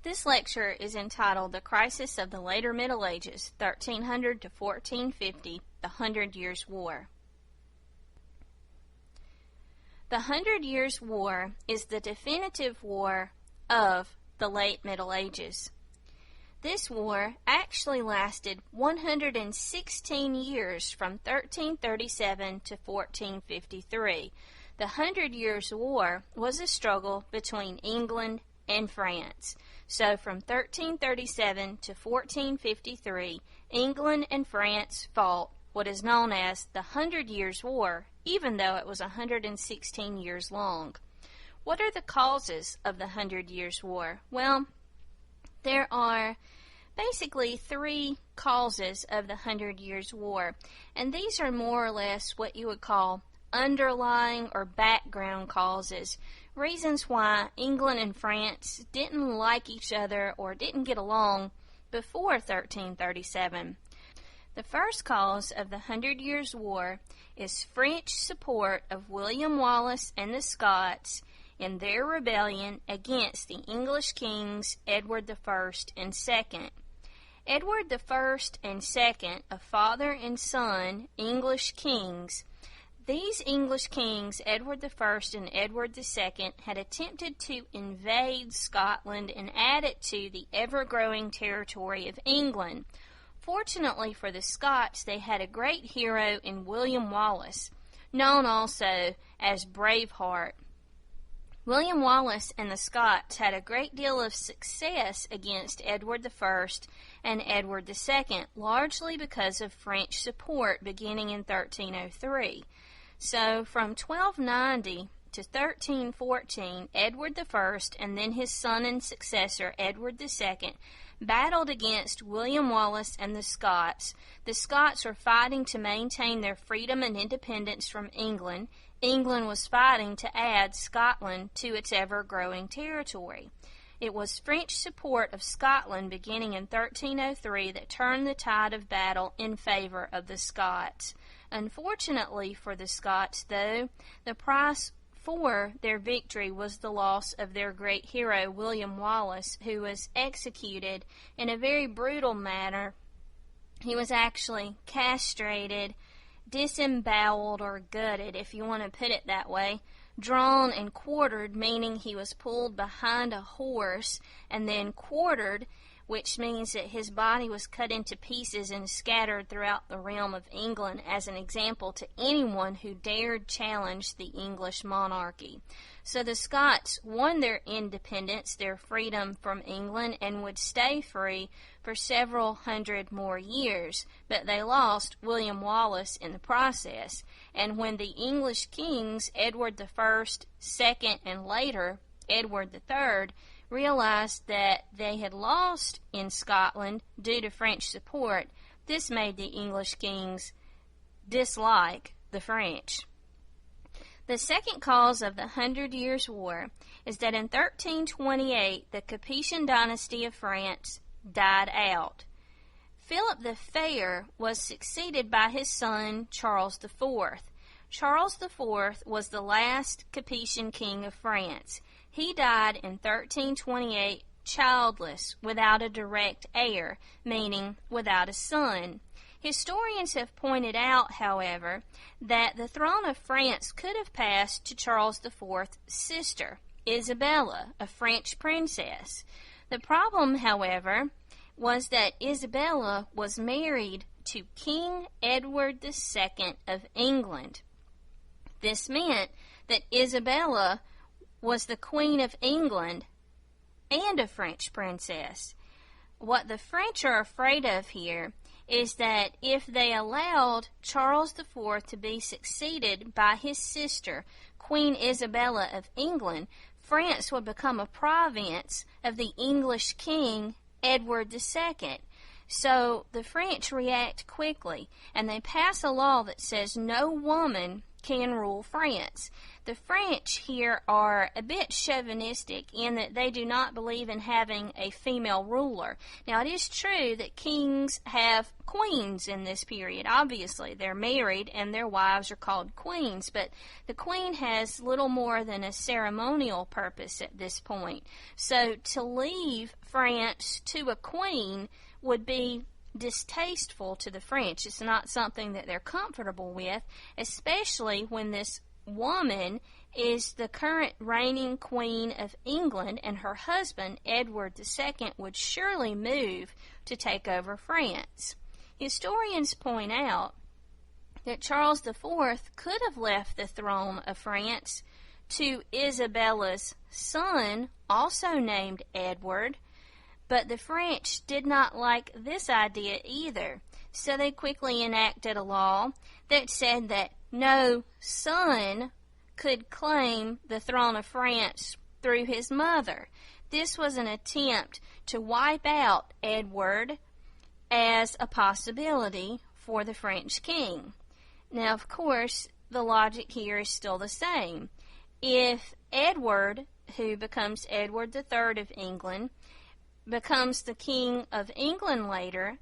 This lecture is entitled The Crisis of the Later Middle Ages, 1300 to 1450, the 100 Years' War. The 100 Years' War is the definitive war of the late Middle Ages. This war actually lasted 116 years from 1337 to 1453. The 100 Years' War was a struggle between England and France. So from 1337 to 1453, England and France fought what is known as the 100 Years' War, even though it was 116 years long. What are the causes of the 100 Years' War? Well, there are basically three causes of the 100 Years' War, and these are more or less what you would call underlying or background causes, reasons why England and France didn't like each other or didn't get along before 1337. The first cause of the 100 Years' War is French support of William Wallace and the Scots in their rebellion against the English kings Edward I and II. Edward I and II, a father and son English kings. These English kings, Edward I and Edward II, had attempted to invade Scotland and add it to the ever-growing territory of England. Fortunately for the Scots, they had a great hero in William Wallace, known also as Braveheart. William Wallace and the Scots had a great deal of success against Edward I and Edward II, largely because of French support beginning in 1303. So from 1290 to 1314, Edward I and then his son and successor, Edward II, battled against William Wallace and the Scots. The Scots were fighting to maintain their freedom and independence from England. England was fighting to add Scotland to its ever-growing territory. It was French support of Scotland beginning in 1303 that turned the tide of battle in favor of the Scots. Unfortunately for the Scots, though, the price for their victory was the loss of their great hero, William Wallace, who was executed in a very brutal manner. He was actually castrated, disemboweled, or gutted, if you want to put it that way, drawn and quartered, meaning he was pulled behind a horse, and then quartered, which means that his body was cut into pieces and scattered throughout the realm of England as an example to anyone who dared challenge the English monarchy. So the Scots won their independence, their freedom from England, and would stay free for several hundred more years, but they lost William Wallace in the process. And when the English kings, Edward I, II, and later Edward III, realized that they had lost in Scotland due to French support, this made the English kings dislike the French. The second cause of the 100 Years' War is that in 1328 the Capetian dynasty of France died out. Philip the Fair was succeeded by his son Charles IV. Charles IV was the last Capetian king of France. He died in 1328 childless, without a direct heir, meaning without a son. Historians have pointed out, however, that the throne of France could have passed to Charles IV's sister, Isabella, a French princess. The problem, however, was that Isabella was married to King Edward II of England. This meant that Isabella was the Queen of England and a French princess. What the French are afraid of here is that if they allowed Charles IV to be succeeded by his sister, Queen Isabella of England, France would become a province of the English king, Edward II. So the French react quickly, and they pass a law that says no woman can rule France. The French here are a bit chauvinistic in that they do not believe in having a female ruler. Now, it is true that kings have queens in this period. Obviously, they're married and their wives are called queens, but the queen has little more than a ceremonial purpose at this point. So to leave France to a queen would be distasteful to the French. It's not something that they're comfortable with, especially when this woman is the current reigning queen of England, and her husband, Edward II, would surely move to take over France. Historians point out that Charles IV could have left the throne of France to Isabella's son, also named Edward, but the French did not like this idea either, so they quickly enacted a law that said that no son could claim the throne of France through his mother. This was an attempt to wipe out Edward as a possibility for the French king. Now, of course, the logic here is still the same. If Edward, who becomes Edward III of England, becomes the King of England later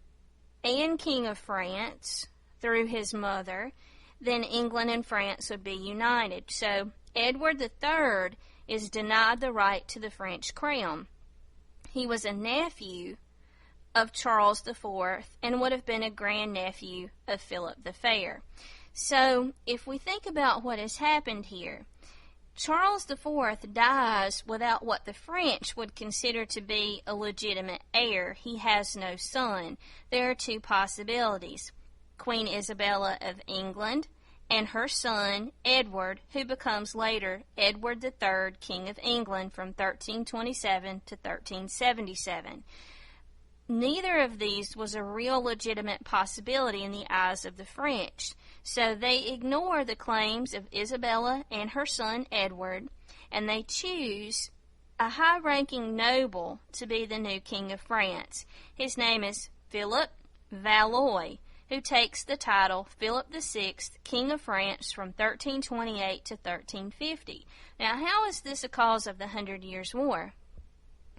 and King of France through his mother, then England and France would be united. So Edward III is denied the right to the French crown. He was a nephew of Charles IV and would have been a grandnephew of Philip the Fair. So if we think about what has happened here, Charles IV dies without what the French would consider to be a legitimate heir. He has no son. There are two possibilities: Queen Isabella of England and her son Edward, who becomes later Edward III, King of England from 1327 to 1377. Neither of these was a real legitimate possibility in the eyes of the French, so they ignore the claims of Isabella and her son Edward, and they choose a high-ranking noble to be the new King of France. His name is Philip Valois, who takes the title Philip VI, King of France from 1328 to 1350. Now, how is this a cause of the 100 Years' War?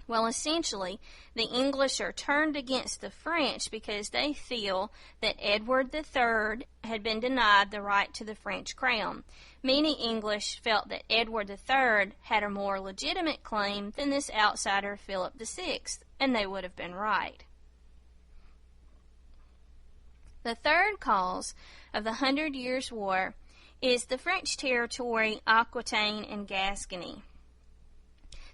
Well, essentially, the English are turned against the French because they feel that Edward III had been denied the right to the French crown. Many English felt that Edward III had a more legitimate claim than this outsider Philip VI, and they would have been right. The third cause of the 100 Years' War is the French territory Aquitaine and Gascony.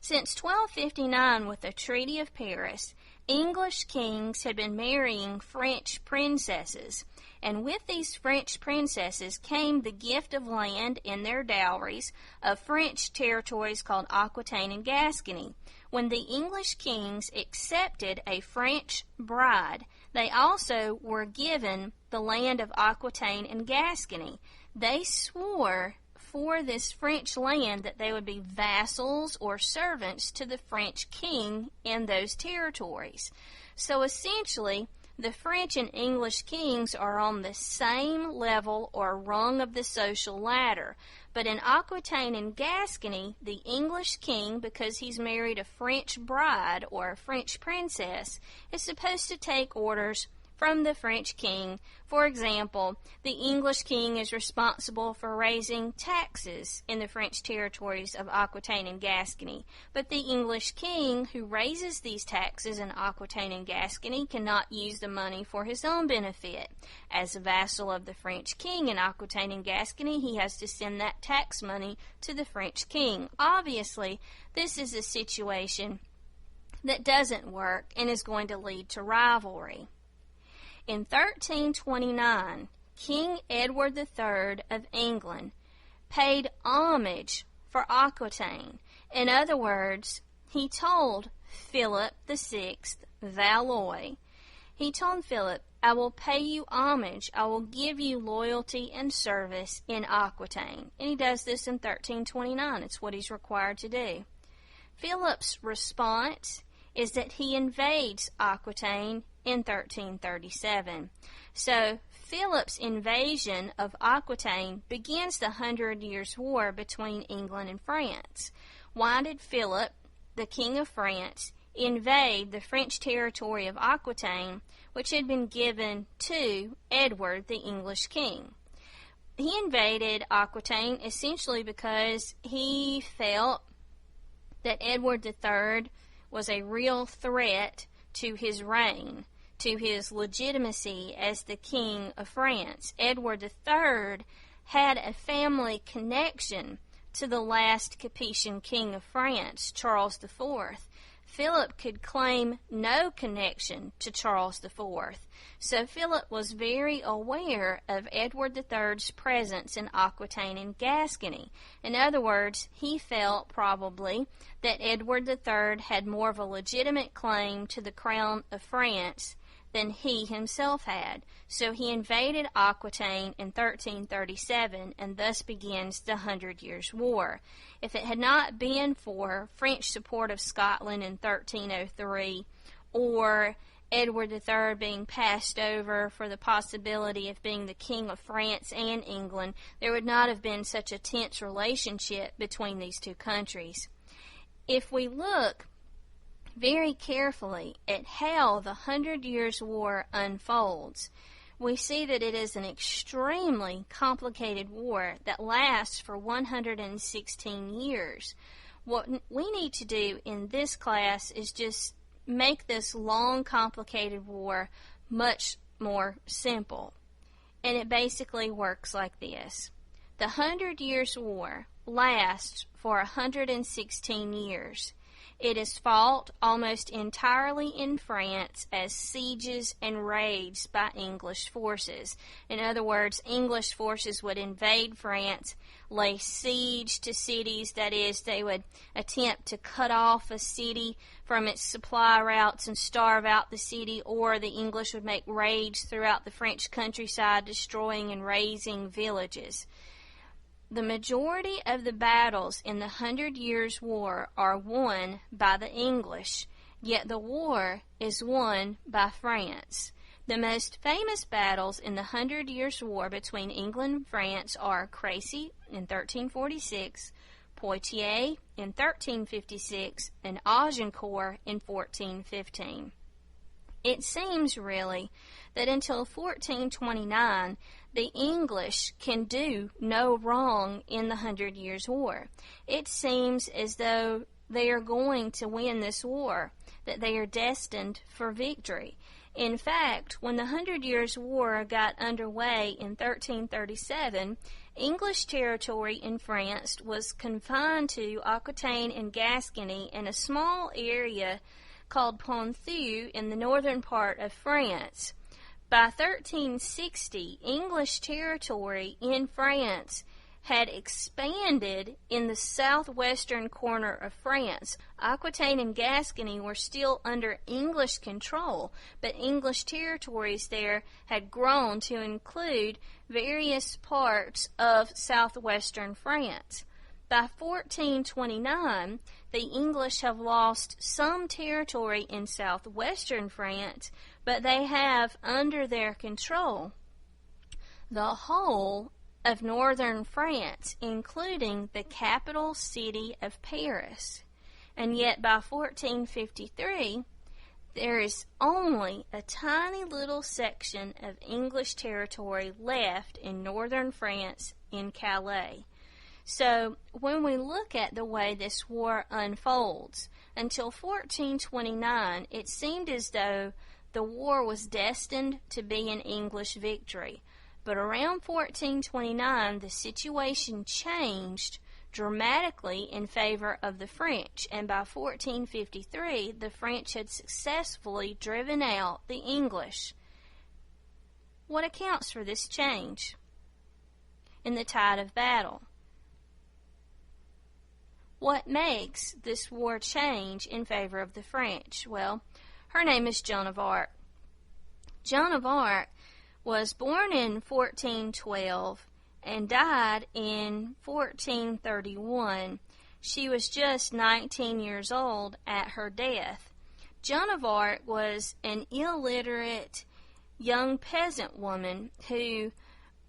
Since 1259, with the Treaty of Paris, English kings had been marrying French princesses, and with these French princesses came the gift of land in their dowries of French territories called Aquitaine and Gascony. When the English kings accepted a French bride, they also were given the land of Aquitaine and Gascony. They swore for this French land that they would be vassals or servants to the French king in those territories. So essentially, the French and English kings are on the same level or rung of the social ladder. But in Aquitaine and Gascony, the English king, because he's married a French bride or a French princess, is supposed to take orders from the French king. For example, the English king is responsible for raising taxes in the French territories of Aquitaine and Gascony, but the English king who raises these taxes in Aquitaine and Gascony cannot use the money for his own benefit. As a vassal of the French king in Aquitaine and Gascony, he has to send that tax money to the French king. Obviously, this is a situation that doesn't work and is going to lead to rivalry. In 1329, King Edward III of England paid homage for Aquitaine. In other words, he told Philip VI, Valois, he told Philip, "I will pay you homage, I will give you loyalty and service in Aquitaine." And he does this in 1329. It's what he's required to do. Philip's response is that he invades Aquitaine in 1337. So Philip's invasion of Aquitaine begins the 100 Years' War between England and France. Why did Philip, the King of France, invade the French territory of Aquitaine, which had been given to Edward, the English king? He invaded Aquitaine essentially because he felt that Edward III was a real threat to his reign, to his legitimacy as the King of France. Edward III had a family connection to the last Capetian king of France, Charles IV. Philip could claim no connection to Charles IV, so Philip was very aware of Edward III's presence in Aquitaine and Gascony. In other words, he felt probably that Edward III had more of a legitimate claim to the crown of France than he himself had. So he invaded Aquitaine in 1337, and thus begins the 100 Years' War. If it had not been for French support of Scotland in 1303, or Edward III being passed over for the possibility of being the King of France and England, there would not have been such a tense relationship between these two countries. If we look very carefully at how the 100 Years' War unfolds, we see that it is an extremely complicated war that lasts for 116 years. What we need to do in this class is just make this long, complicated war much more simple. And it basically works like this. The 100 Years' War lasts for 116 years. It is fought almost entirely in France as sieges and raids by English forces. In other words, English forces would invade France, lay siege to cities, that is, they would attempt to cut off a city from its supply routes and starve out the city, or the English would make raids throughout the French countryside, destroying and razing villages. The majority of the battles in the 100 Years' War are won by the English, yet the war is won by France. The most famous battles in the 100 Years' War between England and France are Crécy in 1346, Poitiers in 1356, and Agincourt in 1415. It seems really that until 1429, the English can do no wrong in the 100 Years' War. It seems as though they are going to win this war, that they are destined for victory. In fact, when the 100 Years' War got underway in 1337, English territory in France was confined to Aquitaine and Gascony and a small area called Ponthieu in the northern part of France. By 1360, English territory in France had expanded in the southwestern corner of France. Aquitaine and Gascony were still under English control, but English territories there had grown to include various parts of southwestern France. By 1429, the English have lost some territory in southwestern France, but they have under their control the whole of northern France, including the capital city of Paris. And yet by 1453, there is only a tiny little section of English territory left in northern France in Calais. So when we look at the way this war unfolds, until 1429, it seemed as though the war was destined to be an English victory. But around 1429, the situation changed dramatically in favor of the French, and by 1453, the French had successfully driven out the English. What accounts for this change in the tide of battle? What makes this war change in favor of the French? Well, her name is Joan of Arc. Joan of Arc was born in 1412 and died in 1431. She was just 19 years old at her death. Joan of Arc was an illiterate young peasant woman who,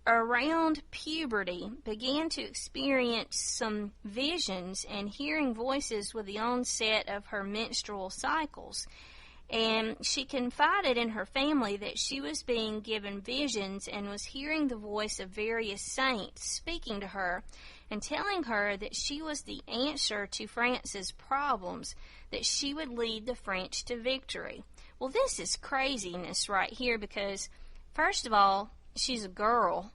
around puberty, began to experience some visions and hearing voices with the onset of her menstrual cycles. And she confided in her family that she was being given visions and was hearing the voice of various saints speaking to her and telling her that she was the answer to France's problems, that she would lead the French to victory. Well, this is craziness right here because, first of all, she's a girl.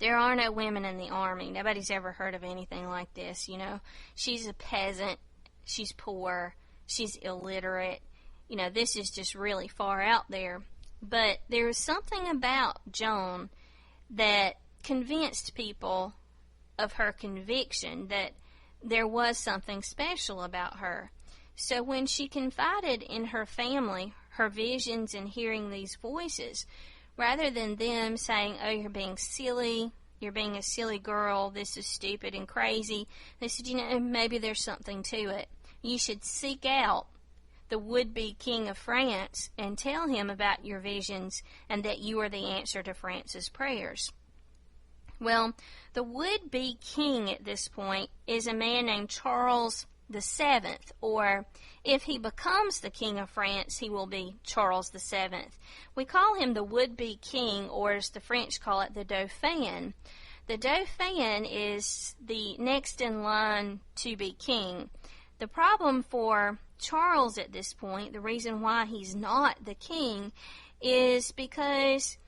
There are no women in the army. Nobody's ever heard of anything like this, you know. She's a peasant. She's poor. She's illiterate. You know, this is just really far out there. But there was something about Joan that convinced people of her conviction that there was something special about her. So when she confided in her family her visions and hearing these voices, rather than them saying, oh, you're being silly, you're being a silly girl, this is stupid and crazy, they said, you know, maybe there's something to it. You should seek out the would-be king of France and tell him about your visions and that you are the answer to France's prayers. Well, the would-be king at this point is a man named Charles VII, or if he becomes the king of France, he will be Charles VII. We call him the would-be king, or as the French call it, the Dauphin. The Dauphin is the next in line to be king. The problem for Charles at this point, the reason why he's not the king, is because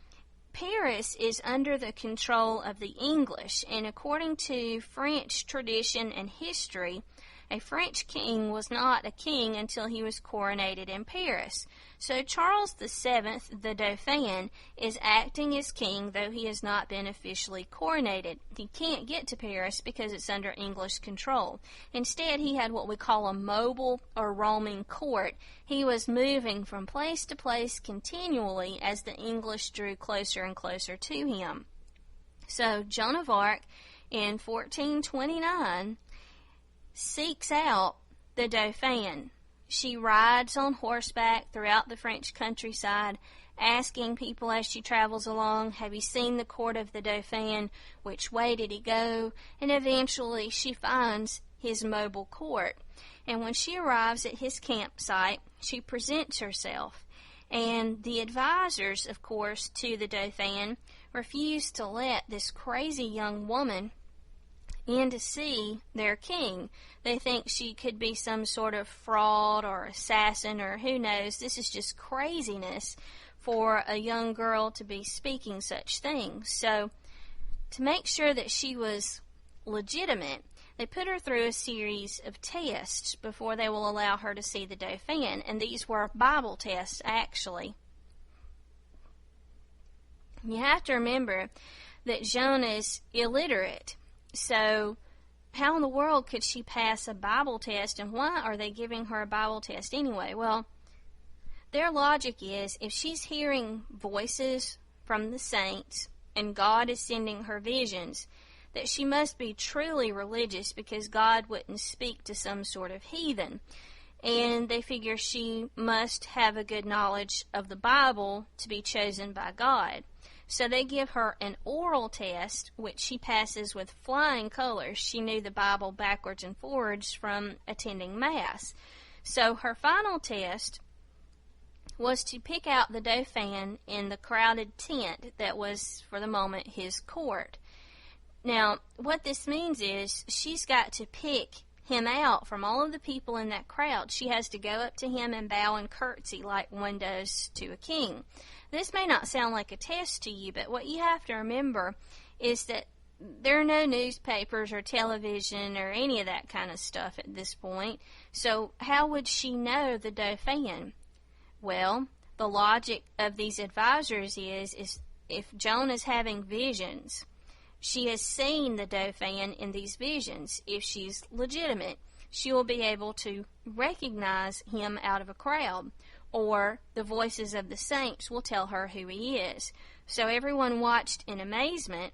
Paris is under the control of the English, and according to French tradition and history, a French king was not a king until he was coronated in Paris. So Charles VII, the Dauphin, is acting as king, though he has not been officially coronated. He can't get to Paris because it's under English control. Instead, he had what we call a mobile or roaming court. He was moving from place to place continually as the English drew closer and closer to him. So Joan of Arc, in 1429, seeks out the Dauphin. She rides on horseback throughout the French countryside, asking people as she travels along, have you seen the court of the Dauphin? Which way did he go? And eventually she finds his mobile court. And when she arrives at his campsite, she presents herself. And the advisors, of course, to the Dauphin refuse to let this crazy young woman in to see their king. They think she could be some sort of fraud or assassin or who knows. This is just craziness for a young girl to be speaking such things. So to make sure that she was legitimate, they put her through a series of tests before they will allow her to see the Dauphin, and these were Bible tests, actually. You have to remember that Joan is illiterate. So how in the world could she pass a Bible test, and why are they giving her a Bible test anyway? Well, their logic is if she's hearing voices from the saints and God is sending her visions, that she must be truly religious because God wouldn't speak to some sort of heathen. And they figure she must have a good knowledge of the Bible to be chosen by God. So they give her an oral test, which she passes with flying colors. She knew the Bible backwards and forwards from attending Mass. So her final test was to pick out the Dauphin in the crowded tent that was, for the moment, his court. Now, what this means is she's got to pick him out from all of the people in that crowd. She has to go up to him and bow and curtsy like one does to a king. This may not sound like a test to you, but what you have to remember is that there are no newspapers or television or any of that kind of stuff at this point. So how would she know the Dauphin? Well, the logic of these advisors is if Joan is having visions, she has seen the Dauphin in these visions. If she's legitimate, she will be able to recognize him out of a crowd, or the voices of the saints will tell her who he is. So everyone watched in amazement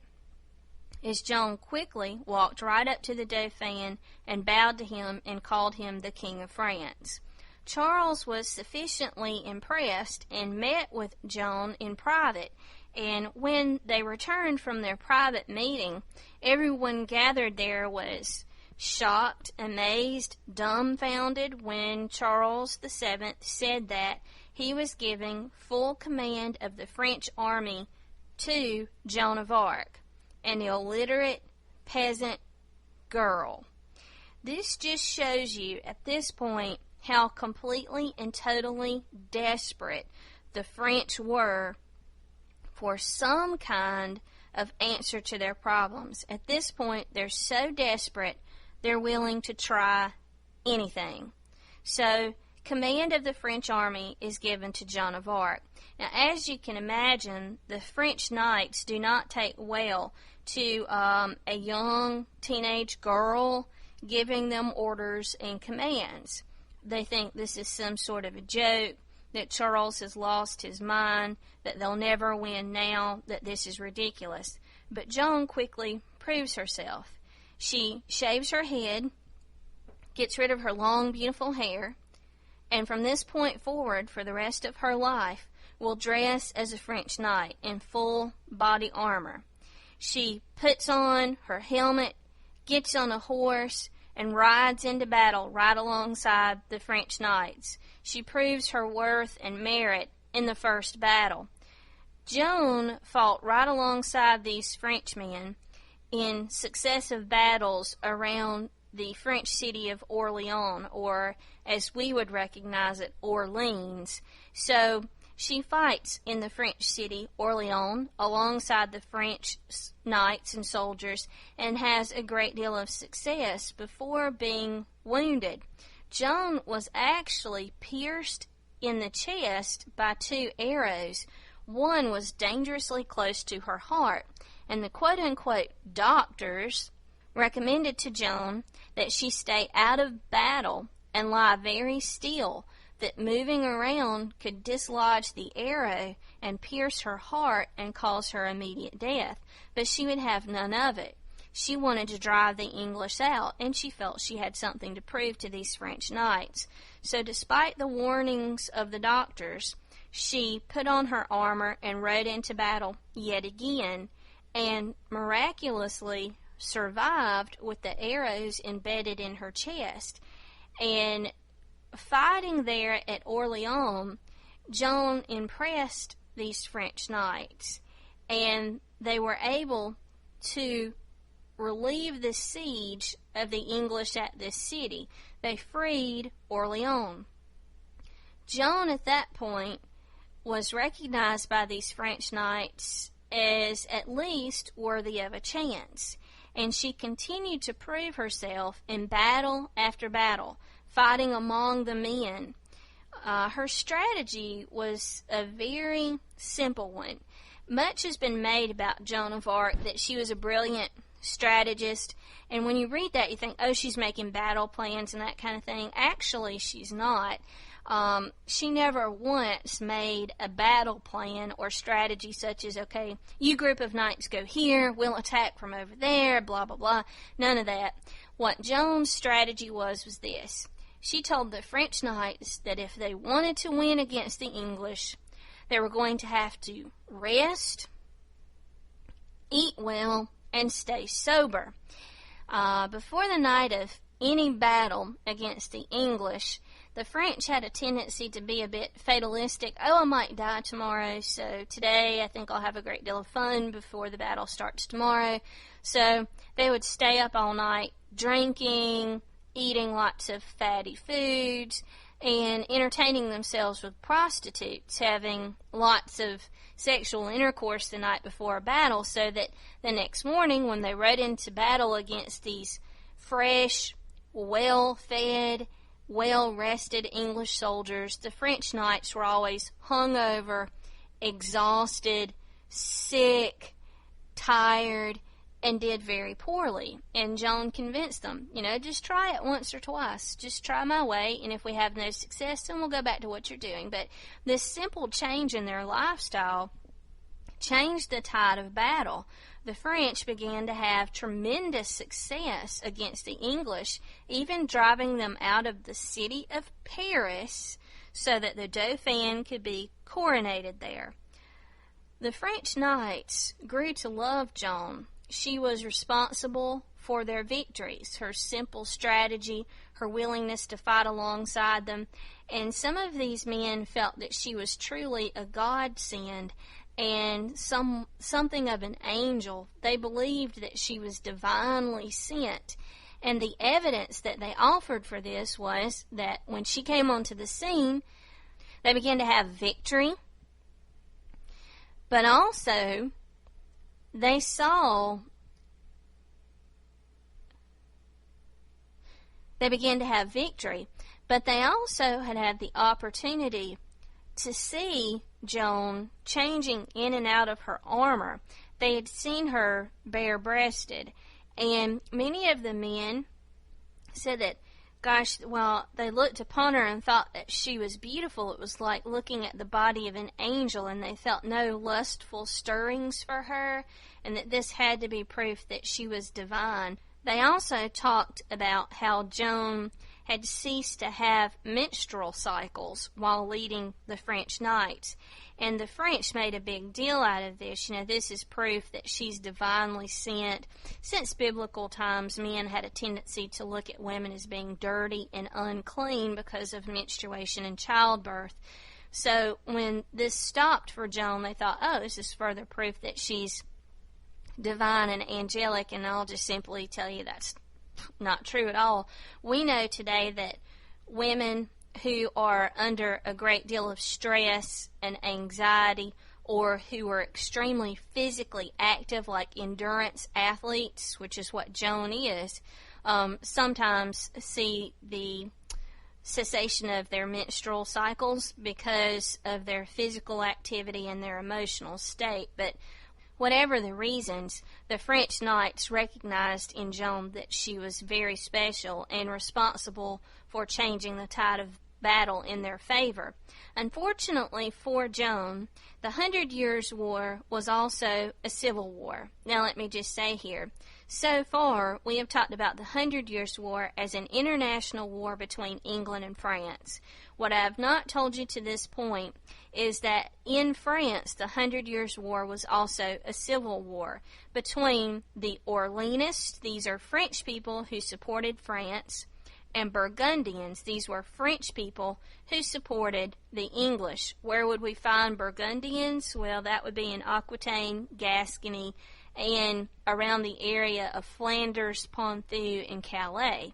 as Joan quickly walked right up to the Dauphin and bowed to him and called him the King of France. Charles was sufficiently impressed and met with Joan in private, and when they returned from their private meeting, everyone gathered there was shocked, amazed, dumbfounded when Charles VII said that he was giving full command of the French army to Joan of Arc, an illiterate peasant girl. This just shows you at this point how completely and totally desperate the French were for some kind of answer to their problems. At this point, they're so desperate, they're willing to try anything. So, command of the French army is given to Joan of Arc. Now, as you can imagine, the French knights do not take well to a young teenage girl giving them orders and commands. They think this is some sort of a joke, that Charles has lost his mind, that they'll never win now, that this is ridiculous. But Joan quickly proves herself. She shaves her head, gets rid of her long, beautiful hair, and from this point forward, for the rest of her life, will dress as a French knight in full body armor. She puts on her helmet, gets on a horse, and rides into battle right alongside the French knights. She proves her worth and merit in the first battle. Joan fought right alongside these Frenchmen in successive battles around the French city of Orleans, or as we would recognize it, Orleans. So she fights in the French city, Orleans, alongside the French knights and soldiers, and has a great deal of success before being wounded. Joan was actually pierced in the chest by 2 arrows. One was dangerously close to her heart, and the quote-unquote doctors recommended to Joan that she stay out of battle and lie very still, that moving around could dislodge the arrow and pierce her heart and cause her immediate death. But she would have none of it. She wanted to drive the English out, and she felt she had something to prove to these French knights. So despite the warnings of the doctors, she put on her armor and rode into battle yet again, and miraculously survived with the arrows embedded in her chest. And fighting there at Orleans, Joan impressed these French knights, and they were able to relieve the siege of the English at this city. They freed Orleans. Joan at that point was recognized by these French knights as at least worthy of a chance, and she continued to prove herself in battle after battle, fighting among the men. Her strategy was a very simple one. Much has been made about Joan of Arc, that she was a brilliant strategist, and when you read that you think, oh, she's making battle plans and that kind of thing. Actually, she's not. She never once made a battle plan or strategy such as, okay, you group of knights go here, we'll attack from over there, blah, blah, blah. None of that. What Joan's strategy was this. She told the French knights that if they wanted to win against the English, they were going to have to rest, eat well, and stay sober. Before the night of any battle against the English, the French had a tendency to be a bit fatalistic. Oh, I might die tomorrow, so today I think I'll have a great deal of fun before the battle starts tomorrow. So they would stay up all night drinking, eating lots of fatty foods, and entertaining themselves with prostitutes, having lots of sexual intercourse the night before a battle, so that the next morning when they rode into battle against these fresh, well-fed, well-rested English soldiers, the French knights were always hungover, exhausted, sick, tired, and did very poorly. And Joan convinced them, just try it once or twice. Just try my way, and if we have no success, then we'll go back to what you're doing. But this simple change in their lifestyle changed the tide of battle. the French began to have tremendous success against the English, even driving them out of the city of Paris so that the Dauphin could be coronated there. The French knights grew to love Joan. She was responsible for their victories, her simple strategy, her willingness to fight alongside them, and some of these men felt that she was truly a godsend and something of an angel. They believed that she was divinely sent, and the evidence that they offered for this was that when she came onto the scene, they began to have victory, but also they began to have victory, but they also had the opportunity to see Joan changing in and out of her armor. They had seen her bare-breasted, and many of the men said that, gosh, well, they looked upon her and thought that she was beautiful. It was like looking at the body of an angel, and they felt no lustful stirrings for her, and that this had to be proof that she was divine. They also talked about how Joan had ceased to have menstrual cycles while leading the French knights. And the French made a big deal out of this. You know, this is proof that she's divinely sent. Since biblical times, men had a tendency to look at women as being dirty and unclean because of menstruation and childbirth. So when this stopped for Joan, they thought, oh, this is further proof that she's divine and angelic, and I'll just simply tell you that's not true at all. We know today that women who are under a great deal of stress and anxiety, or who are extremely physically active, like endurance athletes, which is what Joan is, sometimes see the cessation of their menstrual cycles because of their physical activity and their emotional state. But whatever the reasons, the French knights recognized in Joan that she was very special and responsible for changing the tide of battle in their favor. Unfortunately for Joan, the 100 Years' War was also a civil war. Now let me just say here, so far we have talked about the 100 Years' War as an international war between England and France. What I have not told you to this point is that in France, the 100 Years' War was also a civil war between the Orleanists, these are French people who supported France, and Burgundians, these were French people who supported the English. Where would we find Burgundians? Well, that would be in Aquitaine, Gascony, and around the area of Flanders, Ponthieu, and Calais.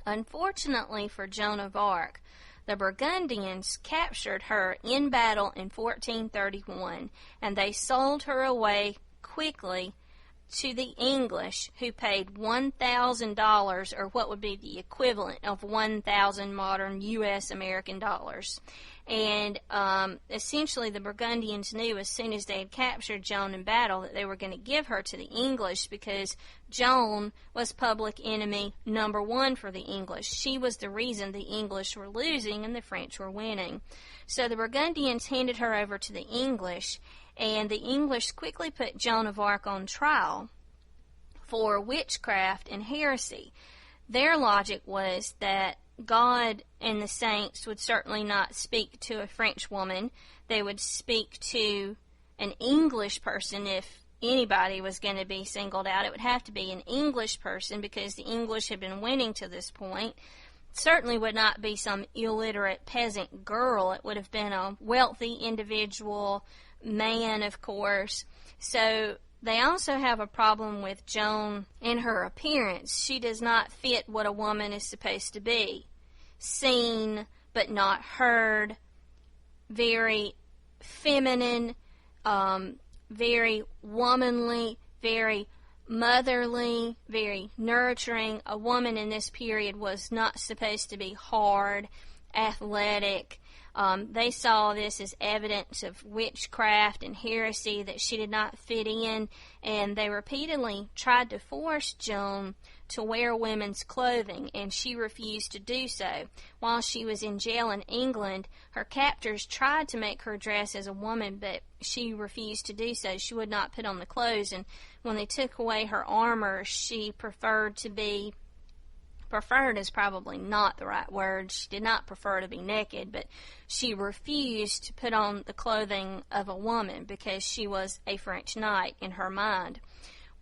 Unfortunately for Joan of Arc, the Burgundians captured her in battle in 1431, and they sold her away quickly to the English, who paid $1,000, or what would be the equivalent of 1,000 modern U.S. American dollars. And essentially the Burgundians knew as soon as they had captured Joan in battle that they were going to give her to the English, because Joan was public enemy number one for the English. She was the reason the English were losing and the French were winning. So the Burgundians handed her over to the English, and the English quickly put Joan of Arc on trial for witchcraft and heresy. Their logic was that God and the saints would certainly not speak to a French woman. They would speak to an English person. If anybody was going to be singled out, it would have to be an English person, because the English had been winning to this point. It certainly would not be some illiterate peasant girl. It would have been a wealthy individual, man, of course. So they also have a problem with Joan in her appearance. She does not fit what a woman is supposed to be. Seen but not heard, very feminine, very womanly, very motherly, very nurturing. A woman in this period was not supposed to be hard, athletic, They saw this as evidence of witchcraft and heresy, that she did not fit in, and they repeatedly tried to force Joan to wear women's clothing, and she refused to do so. While she was in jail in England, her captors tried to make her dress as a woman, but she refused to do so. She would not put on the clothes, and when they took away her armor, she preferred is probably not the right word. She did not prefer to be naked, but she refused to put on the clothing of a woman because she was a French knight in her mind.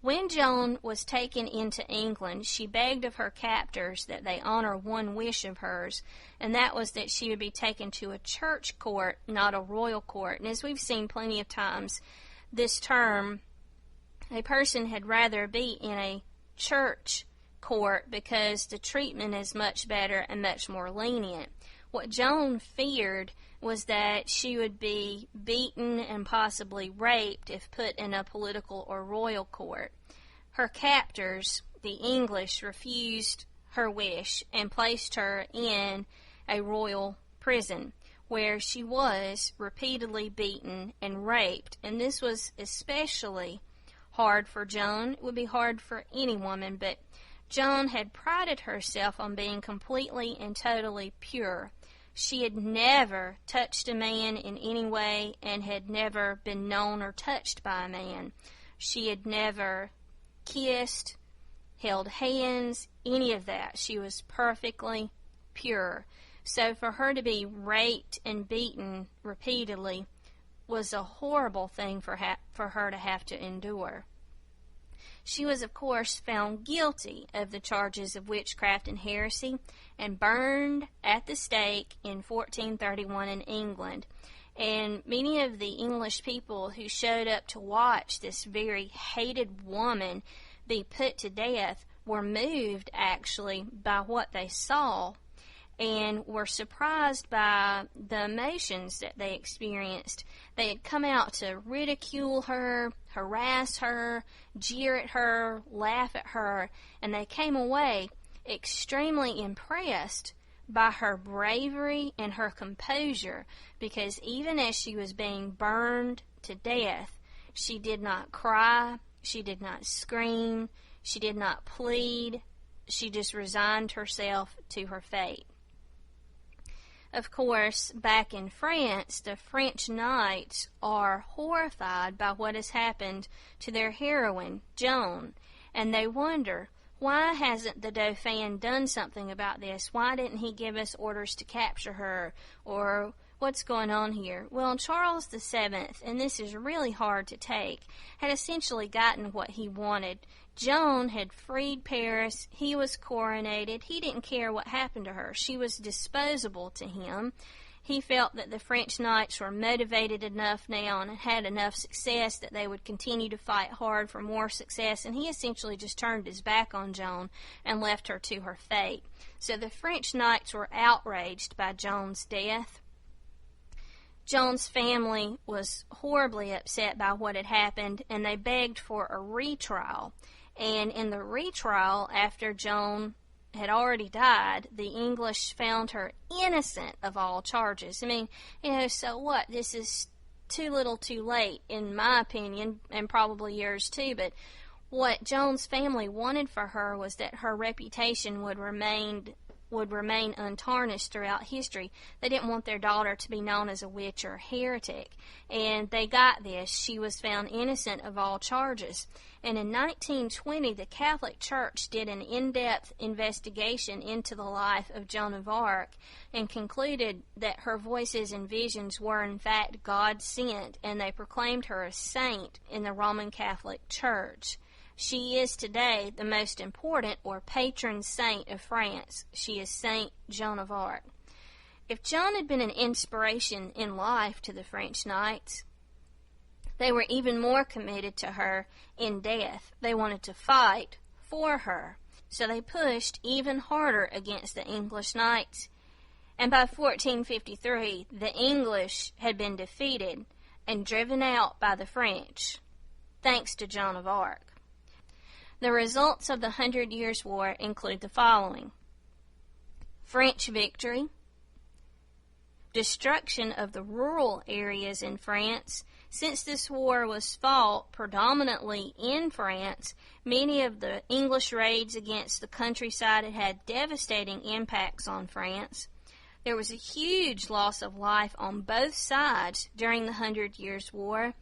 When Joan was taken into England, she begged of her captors that they honor one wish of hers, and that was that she would be taken to a church court, not a royal court. And as we've seen plenty of times this term, a person had rather be in a church court because the treatment is much better and much more lenient. What Joan feared was that she would be beaten and possibly raped if put in a political or royal court. Her captors, the English, refused her wish and placed her in a royal prison, where she was repeatedly beaten and raped. And this was especially hard for Joan. It would be hard for any woman, but Joan had prided herself on being completely and totally pure. She had never touched a man in any way and had never been known or touched by a man. She had never kissed, held hands, any of that. She was perfectly pure. So for her to be raped and beaten repeatedly was a horrible thing for her to have to endure. She was, of course, found guilty of the charges of witchcraft and heresy and burned at the stake in 1431 in England. And many of the English people who showed up to watch this very hated woman be put to death were moved, actually, by what they saw, and were surprised by the emotions that they experienced. They had come out to ridicule her, harass her, jeer at her, laugh at her, and they came away extremely impressed by her bravery and her composure, because even as she was being burned to death, she did not cry, she did not scream, she did not plead, she just resigned herself to her fate. Of course, back in France, the French knights are horrified by what has happened to their heroine, Joan, and they wonder, why hasn't the Dauphin done something about this? Why didn't he give us orders to capture her? Or what's going on here? Well, Charles VII, and this is really hard to take, had essentially gotten what he wanted. Joan had freed Paris. He was coronated. He didn't care what happened to her. She was disposable to him. He felt that the French knights were motivated enough now and had enough success that they would continue to fight hard for more success, and he essentially just turned his back on Joan and left her to her fate. So the French knights were outraged by Joan's death. Joan's family was horribly upset by what had happened, and they begged for a retrial. And in the retrial, after Joan had already died, the English found her innocent of all charges. I mean, so what? This is too little too late, in my opinion, and probably yours too, but what Joan's family wanted for her was that her reputation would remain untarnished throughout history. They didn't want their daughter to be known as a witch or a heretic, and they got this. She was found innocent of all charges. And in 1920, the Catholic Church did an in-depth investigation into the life of Joan of Arc and concluded that her voices and visions were in fact God sent, and they proclaimed her a saint in the Roman Catholic Church. She is today the most important or patron saint of France. She is Saint Joan of Arc. If Joan had been an inspiration in life to the French knights, they were even more committed to her in death. They wanted to fight for her. So they pushed even harder against the English knights. And by 1453, the English had been defeated and driven out by the French, thanks to Joan of Arc. The results of the 100 Years' War include the following: French victory, destruction of the rural areas in France. Since this war was fought predominantly in France, many of the English raids against the countryside had had devastating impacts on France. There was a huge loss of life on both sides during the 100 Years' War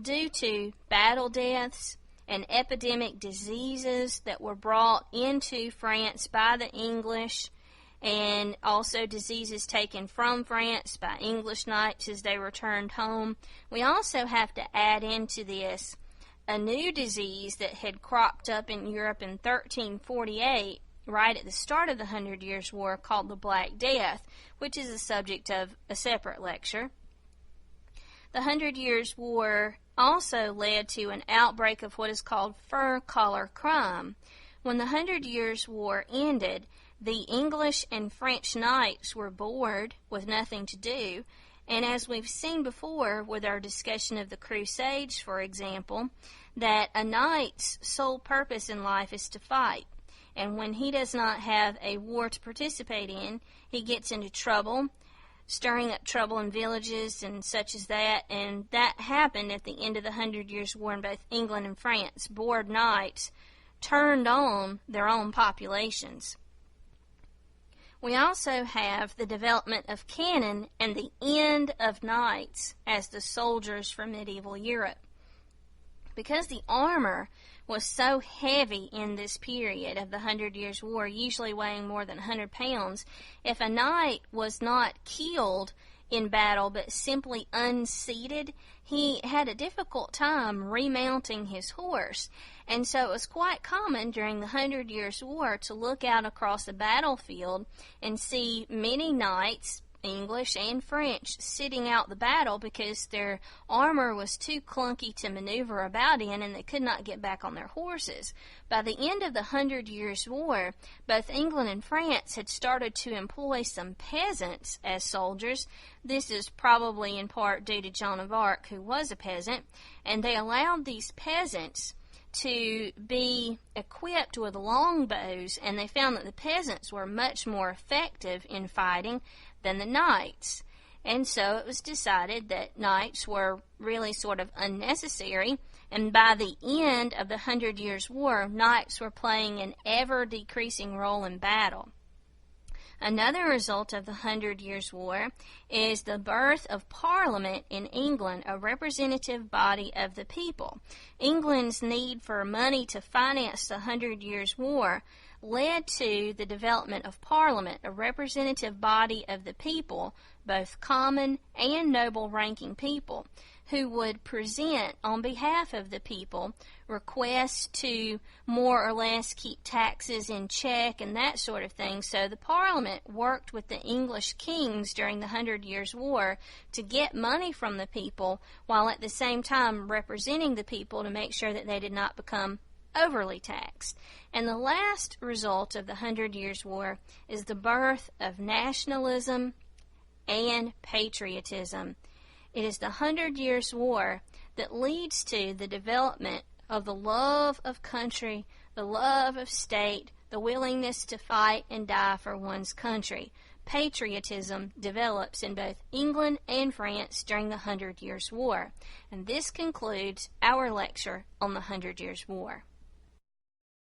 due to battle deaths and epidemic diseases that were brought into France by the English, and also diseases taken from France by English knights as they returned home. We also have to add into this a new disease that had cropped up in Europe in 1348, right at the start of the 100 Years' War, called the Black Death, which is the subject of a separate lecture. The 100 Years' War also led to an outbreak of what is called fur collar crime. When the 100 Years' War ended, the English and French knights were bored with nothing to do, and as we've seen before with our discussion of the Crusades, for example, that a knight's sole purpose in life is to fight. And when he does not have a war to participate in, he gets into trouble, stirring up trouble in villages and such as that, and that happened at the end of the 100 Years' War in both England and France. Bored knights turned on their own populations. We also have the development of cannon and the end of knights as the soldiers from medieval Europe. Because the armor was so heavy in this period of the 100 Years' War, usually weighing more than 100 pounds, if a knight was not killed in battle but simply unseated, he had a difficult time remounting his horse. And so it was quite common during the 100 Years' War to look out across the battlefield and see many knights, English and French, sitting out the battle because their armor was too clunky to maneuver about in and they could not get back on their horses. By the end of the 100 Years' War, both England and France had started to employ some peasants as soldiers. This is probably in part due to Joan of Arc, who was a peasant, and they allowed these peasants to be equipped with longbows, and they found that the peasants were much more effective in fighting than the knights. And so it was decided that knights were really sort of unnecessary, and by the end of the 100 Years' War, knights were playing an ever-decreasing role in battle. Another result of the 100 Years' War is the birth of Parliament in England, a representative body of the people. England's need for money to finance the 100 Years' War led to the development of Parliament, a representative body of the people, both common and noble-ranking people, who would present on behalf of the people requests to more or less keep taxes in check and that sort of thing. So the Parliament worked with the English kings during the 100 Years' War to get money from the people while at the same time representing the people to make sure that they did not become overly taxed. And the last result of the 100 Years' War is the birth of nationalism and patriotism. It is the 100 Years' War that leads to the development of the love of country, the love of state, the willingness to fight and die for one's country. Patriotism develops in both England and France during the 100 Years' War. And this concludes our lecture on the 100 Years' War.